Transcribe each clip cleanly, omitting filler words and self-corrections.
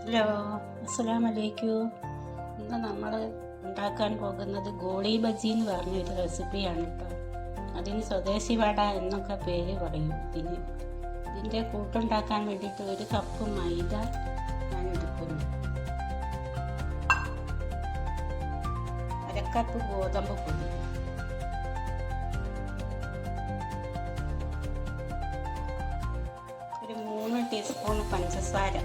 Hello, അസ്സലാമു അലൈക്കും. ഇന്ന് നമ്മൾ ഉണ്ടാക്കാൻ പോകുന്നത് ഗോളി ബജി എന്ന് പറഞ്ഞൊരു റെസിപ്പിയാണ് കേട്ടോ. അതിന് സ്വദേശി വട എന്നൊക്കെ പേര് പറയും. ഇതിൻ്റെ കൂട്ടുണ്ടാക്കാൻ വേണ്ടിയിട്ട് 1 കപ്പ് മൈദ ഞാൻ എടുക്കുന്നു. 1/2 കപ്പ് ഗോതമ്പ് പൊടി, 3 ടീസ്പൂൺ പഞ്ചസാര,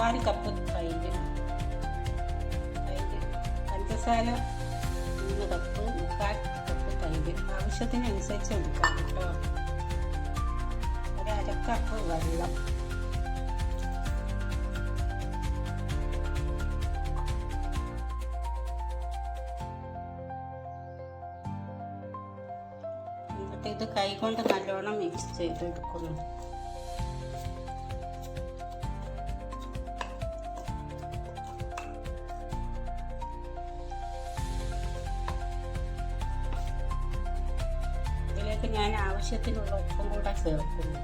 1/4 കപ്പ് തൈര്, പഞ്ചസാര 3 കപ്പ്, 1/4 കപ്പ് തൈര് ആവശ്യത്തിനനുസരിച്ച് എടുക്കാം കേട്ടോ. 1/2 കപ്പ് വെള്ളം, എന്നിട്ട് ഇത് കൈകൊണ്ട് നല്ലോണം മിക്സ് ചെയ്തെടുക്കുന്നു. ഇതിലേക്ക് ഞാൻ ആവശ്യത്തിനുള്ള ഉപ്പും കൂടെ ചേർക്കുന്നു.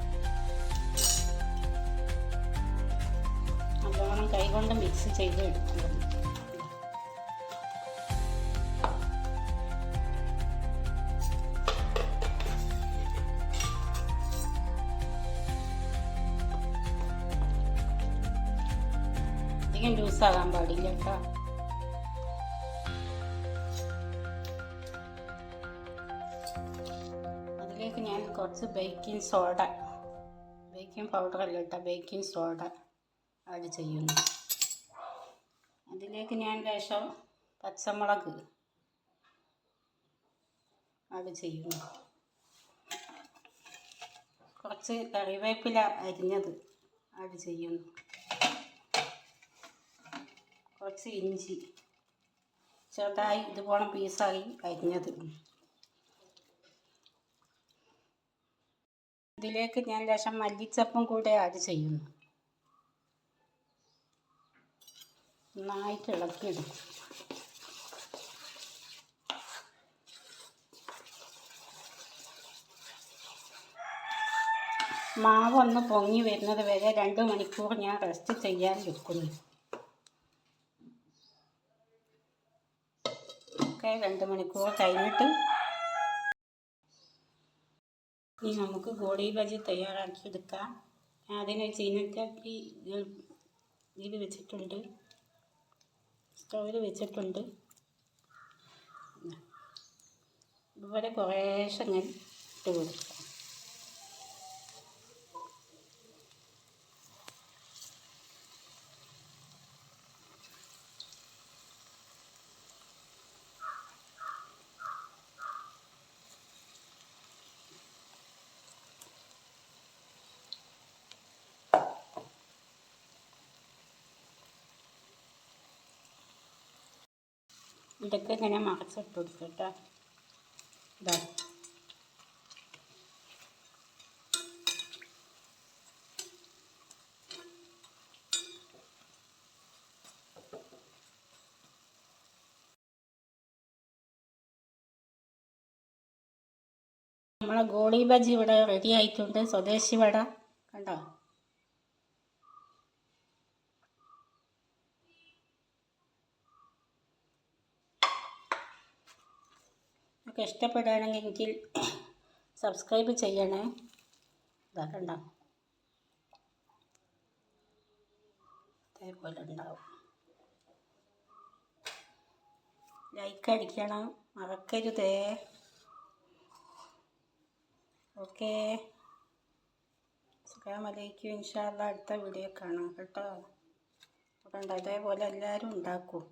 നല്ലോണം കൈകൊണ്ട് മിക്സ് ചെയ്ത് എടുക്കുന്നു. അധികം ലൂസാകാൻ പാടില്ല കേട്ടോ. അതിലേക്ക് ഞാൻ കുറച്ച് ബേക്കിംഗ് പൗഡർ അല്ല കേട്ടോ, ബേക്കിംഗ് സോഡ ആഡ് ചെയ്യുന്നു. അതിലേക്ക് ഞാൻ ലേശം പച്ചമുളക് ആഡ് ചെയ്യുന്നു. കുറച്ച് കറിവേപ്പില അരിഞ്ഞത് ആഡ് ചെയ്യുന്നു. കുറച്ച് ഇഞ്ചി ചെറുതായി ഇതുപോലെ പീസായി അരിഞ്ഞത്. ഇതിലേക്ക് ഞാൻ ലേശം മല്ലിച്ചപ്പും കൂടെ ആഡ് ചെയ്യുന്നു. നന്നായിട്ട് ഇളക്കിയിടും. മാവ് ഒന്ന് പൊങ്ങി വരുന്നത് വരെ 2 മണിക്കൂർ ഞാൻ റെസ്റ്റ് ചെയ്യാൻ വെക്കുന്നു. 2 മണിക്കൂർ കഴിഞ്ഞിട്ട് ഇനി നമുക്ക് ഗോളി ബജി തയ്യാറാക്കിയെടുക്കാം. അതിന് ചീനച്ചട്ടി ഇതിൽ വെച്ചിട്ടുണ്ട്, സ്റ്റൗവിൽ വെച്ചിട്ടുണ്ട്. ഇതുപോലെ കുറേശ്ശെ ഞാൻ ഇട്ട് കൊടുക്കാം. ഇതൊക്കെ ഇങ്ങനെ മറച്ചിട്ട് കൊടുക്കട്ടോ. ഇതാ നമ്മളെ ഗോളി ബജി ഇവിടെ റെഡി ആയിട്ടുണ്ട്. സ്വദേശി വട കണ്ടോ. ഒക്കെ ഇഷ്ടപ്പെടുകയാണെങ്കിൽ സബ്സ്ക്രൈബ് ചെയ്യണേ. ഇതാ കണ്ടോ, അതേപോലെ ഉണ്ടാവും. ലൈക്ക് അടിക്കണം, മറക്കരുതേ. ഓക്കെ, അസ്സലാമു അലൈക്കും. ഇൻഷാ അല്ലാഹ് അടുത്ത വീഡിയോ കാണാം കേട്ടോ. കണ്ടോ, അതേപോലെ എല്ലാവരും ഉണ്ടാക്കും.